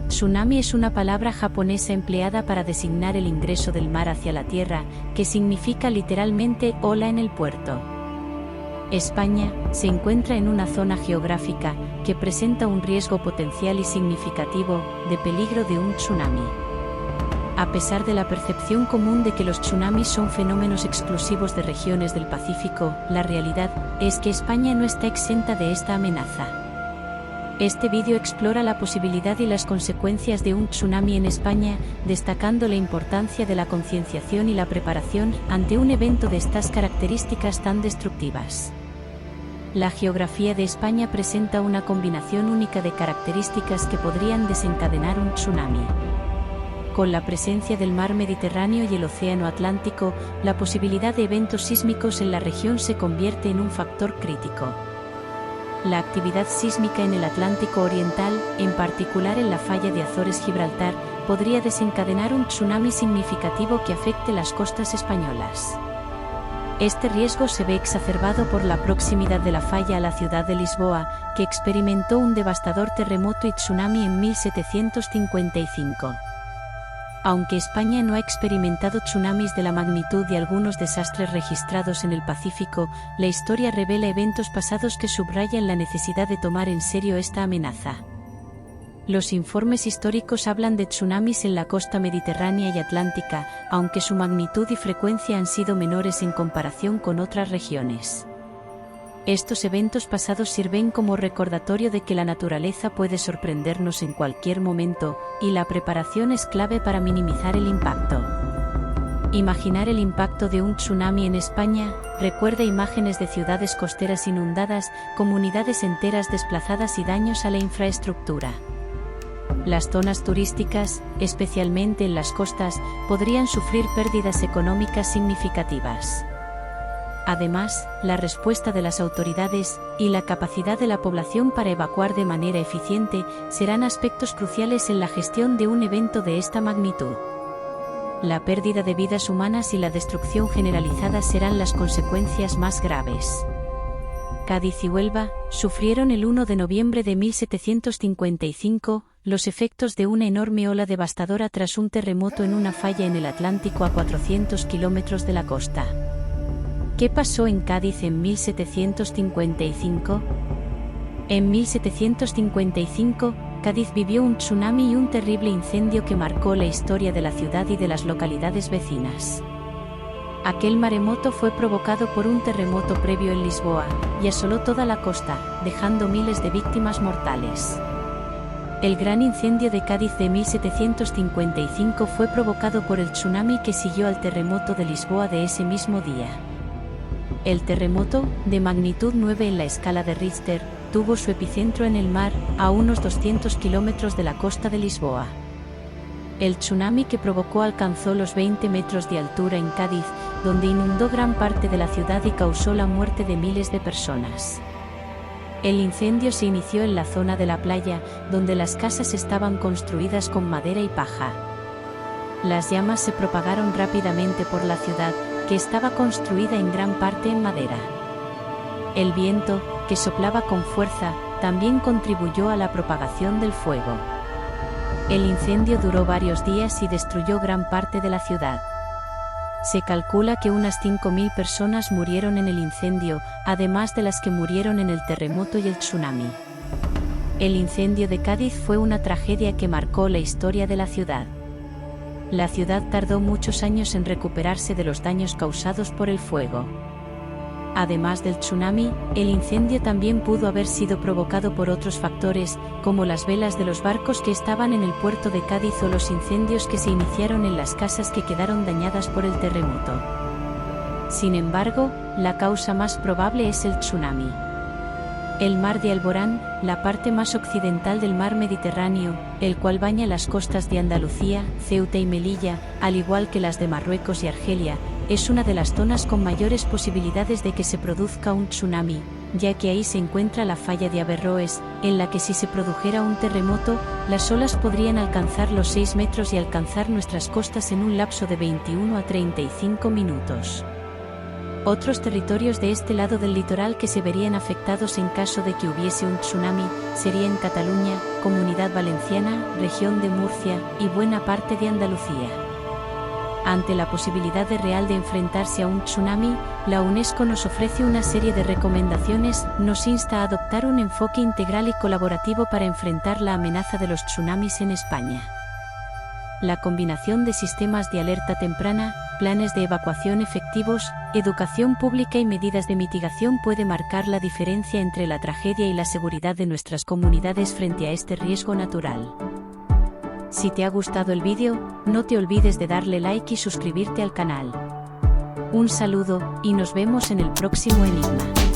Tsunami es una palabra japonesa empleada para designar el ingreso del mar hacia la tierra, que significa literalmente ola en el puerto. España se encuentra en una zona geográfica que presenta un riesgo potencial y significativo de peligro de un tsunami. A pesar de la percepción común de que los tsunamis son fenómenos exclusivos de regiones del Pacífico, la realidad es que España no está exenta de esta amenaza. Este vídeo explora la posibilidad y las consecuencias de un tsunami en España, destacando la importancia de la concienciación y la preparación ante un evento de estas características tan destructivas. La geografía de España presenta una combinación única de características que podrían desencadenar un tsunami. Con la presencia del mar Mediterráneo y el océano Atlántico, la posibilidad de eventos sísmicos en la región se convierte en un factor crítico. La actividad sísmica en el Atlántico Oriental, en particular en la falla de Azores-Gibraltar, podría desencadenar un tsunami significativo que afecte las costas españolas. Este riesgo se ve exacerbado por la proximidad de la falla a la ciudad de Lisboa, que experimentó un devastador terremoto y tsunami en 1755. Aunque España no ha experimentado tsunamis de la magnitud de algunos desastres registrados en el Pacífico, la historia revela eventos pasados que subrayan la necesidad de tomar en serio esta amenaza. Los informes históricos hablan de tsunamis en la costa mediterránea y atlántica, aunque su magnitud y frecuencia han sido menores en comparación con otras regiones. Estos eventos pasados sirven como recordatorio de que la naturaleza puede sorprendernos en cualquier momento, y la preparación es clave para minimizar el impacto. Imaginar el impacto de un tsunami en España recuerda imágenes de ciudades costeras inundadas, comunidades enteras desplazadas y daños a la infraestructura. Las zonas turísticas, especialmente en las costas, podrían sufrir pérdidas económicas significativas. Además, la respuesta de las autoridades y la capacidad de la población para evacuar de manera eficiente serán aspectos cruciales en la gestión de un evento de esta magnitud. La pérdida de vidas humanas y la destrucción generalizada serán las consecuencias más graves. Cádiz y Huelva sufrieron el 1 de noviembre de 1755 los efectos de una enorme ola devastadora tras un terremoto en una falla en el Atlántico a 400 kilómetros de la costa. ¿Qué pasó en Cádiz en 1755? En 1755, Cádiz vivió un tsunami y un terrible incendio que marcó la historia de la ciudad y de las localidades vecinas. Aquel maremoto fue provocado por un terremoto previo en Lisboa, y asoló toda la costa, dejando miles de víctimas mortales. El gran incendio de Cádiz de 1755 fue provocado por el tsunami que siguió al terremoto de Lisboa de ese mismo día. El terremoto, de magnitud 9 en la escala de Richter, tuvo su epicentro en el mar, a unos 200 kilómetros de la costa de Lisboa. El tsunami que provocó alcanzó los 20 metros de altura en Cádiz, donde inundó gran parte de la ciudad y causó la muerte de miles de personas. El incendio se inició en la zona de la playa, donde las casas estaban construidas con madera y paja. Las llamas se propagaron rápidamente por la ciudad, que estaba construida en gran parte en madera. El viento, que soplaba con fuerza, también contribuyó a la propagación del fuego. El incendio duró varios días y destruyó gran parte de la ciudad. Se calcula que unas 5.000 personas murieron en el incendio, además de las que murieron en el terremoto y el tsunami. El incendio de Cádiz fue una tragedia que marcó la historia de la ciudad. La ciudad tardó muchos años en recuperarse de los daños causados por el fuego. Además del tsunami, el incendio también pudo haber sido provocado por otros factores, como las velas de los barcos que estaban en el puerto de Cádiz o los incendios que se iniciaron en las casas que quedaron dañadas por el terremoto. Sin embargo, la causa más probable es el tsunami. El mar de Alborán, la parte más occidental del mar Mediterráneo, el cual baña las costas de Andalucía, Ceuta y Melilla, al igual que las de Marruecos y Argelia, es una de las zonas con mayores posibilidades de que se produzca un tsunami, ya que ahí se encuentra la falla de Averroes, en la que si se produjera un terremoto, las olas podrían alcanzar los 6 metros y alcanzar nuestras costas en un lapso de 21 a 35 minutos. Otros territorios de este lado del litoral que se verían afectados en caso de que hubiese un tsunami serían Cataluña, Comunidad Valenciana, Región de Murcia y buena parte de Andalucía. Ante la posibilidad real de enfrentarse a un tsunami, la UNESCO nos ofrece una serie de recomendaciones, nos insta a adoptar un enfoque integral y colaborativo para enfrentar la amenaza de los tsunamis en España. La combinación de sistemas de alerta temprana, planes de evacuación efectivos, educación pública y medidas de mitigación puede marcar la diferencia entre la tragedia y la seguridad de nuestras comunidades frente a este riesgo natural. Si te ha gustado el vídeo, no te olvides de darle like y suscribirte al canal. Un saludo, y nos vemos en el próximo enigma.